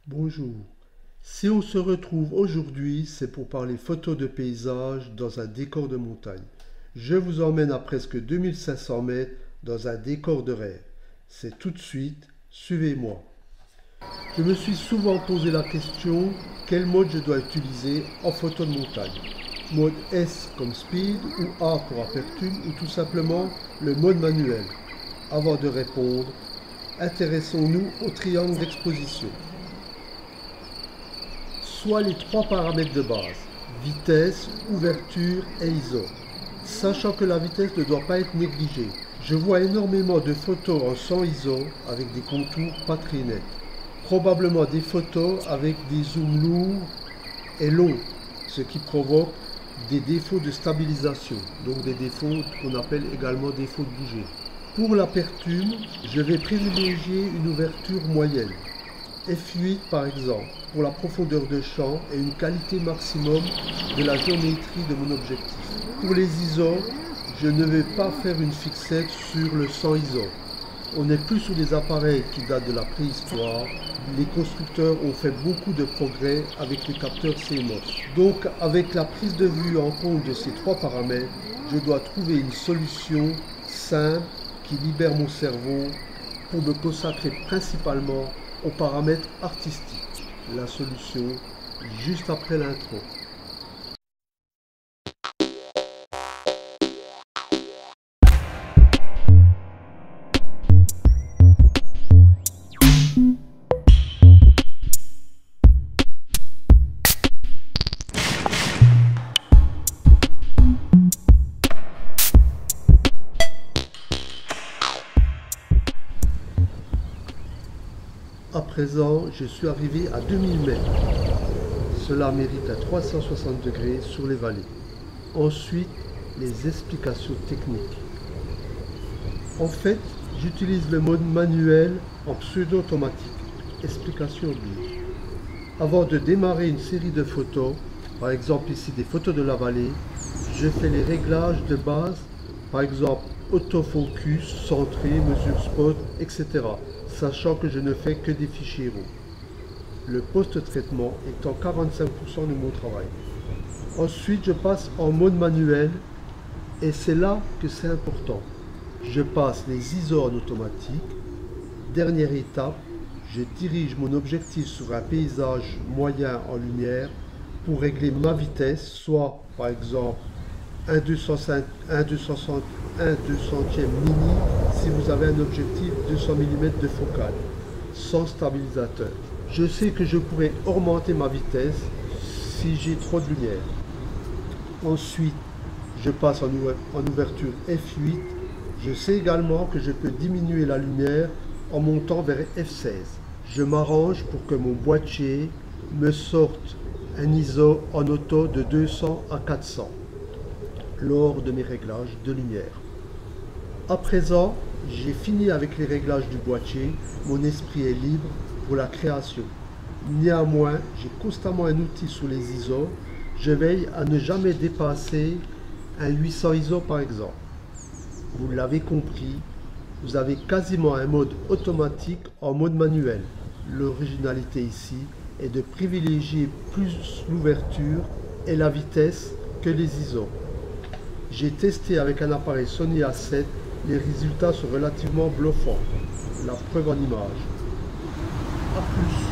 Bonjour. Si on se retrouve aujourd'hui, c'est pour parler photos de paysage dans un décor de montagne. Je vous emmène à presque 2500 mètres dans un décor de rêve. C'est tout de suite, suivez-moi. Je me suis souvent posé la question, quel mode je dois utiliser en photo de montagne? Mode S comme speed ou A pour aperture ou tout simplement le mode manuel? Avant de répondre, intéressons-nous au triangle d'exposition. Soit les trois paramètres de base, vitesse, ouverture et ISO. Sachant que la vitesse ne doit pas être négligée. Je vois énormément de photos en 100 ISO avec des contours pas très nets. Probablement des photos avec des zooms lourds et longs, ce qui provoque des défauts de stabilisation, donc des défauts qu'on appelle également défauts de bouger. Pour l'aperture, je vais privilégier une ouverture moyenne. F8 par exemple, pour la profondeur de champ et une qualité maximum de la géométrie de mon objectif. Pour les ISO, je ne vais pas faire une fixette sur le 100 ISO. On n'est plus sur des appareils qui datent de la préhistoire. Les constructeurs ont fait beaucoup de progrès avec les capteurs CMOS. Donc avec la prise de vue en compte de ces trois paramètres, je dois trouver une solution simple qui libère mon cerveau pour me consacrer principalement aux paramètres artistiques. La solution juste après l'intro. À présent, je suis arrivé à 2000 mètres. Cela mérite un 360 degrés sur les vallées. Ensuite, les explications techniques. En fait, j'utilise le mode manuel en pseudo-automatique. Explication oblige. Avant de démarrer une série de photos, par exemple ici des photos de la vallée, je fais les réglages de base, par exemple autofocus, centré, mesure spot, etc. Sachant que je ne fais que des fichiers RAW. Le post-traitement étant 45% de mon travail. Ensuite, je passe en mode manuel et c'est là que c'est important. Je passe les ISO en automatique. Dernière étape, je dirige mon objectif sur un paysage moyen en lumière pour régler ma vitesse, soit par exemple 1/200e mini si vous avez un objectif 200 mm de focale, sans stabilisateur. Je sais que je pourrais augmenter ma vitesse si j'ai trop de lumière. Ensuite, je passe en ouverture F8. Je sais également que je peux diminuer la lumière en montant vers F16. Je m'arrange pour que mon boîtier me sorte un ISO en auto de 200 à 400 lors de mes réglages de lumière. À présent, j'ai fini avec les réglages du boîtier, mon esprit est libre pour la création. Néanmoins, j'ai constamment un outil sous les ISO, je veille à ne jamais dépasser un 800 ISO par exemple. Vous l'avez compris, vous avez quasiment un mode automatique en mode manuel. L'originalité ici est de privilégier plus l'ouverture et la vitesse que les ISO. J'ai testé avec un appareil Sony A7, les résultats sont relativement bluffants. La preuve en image. A plus.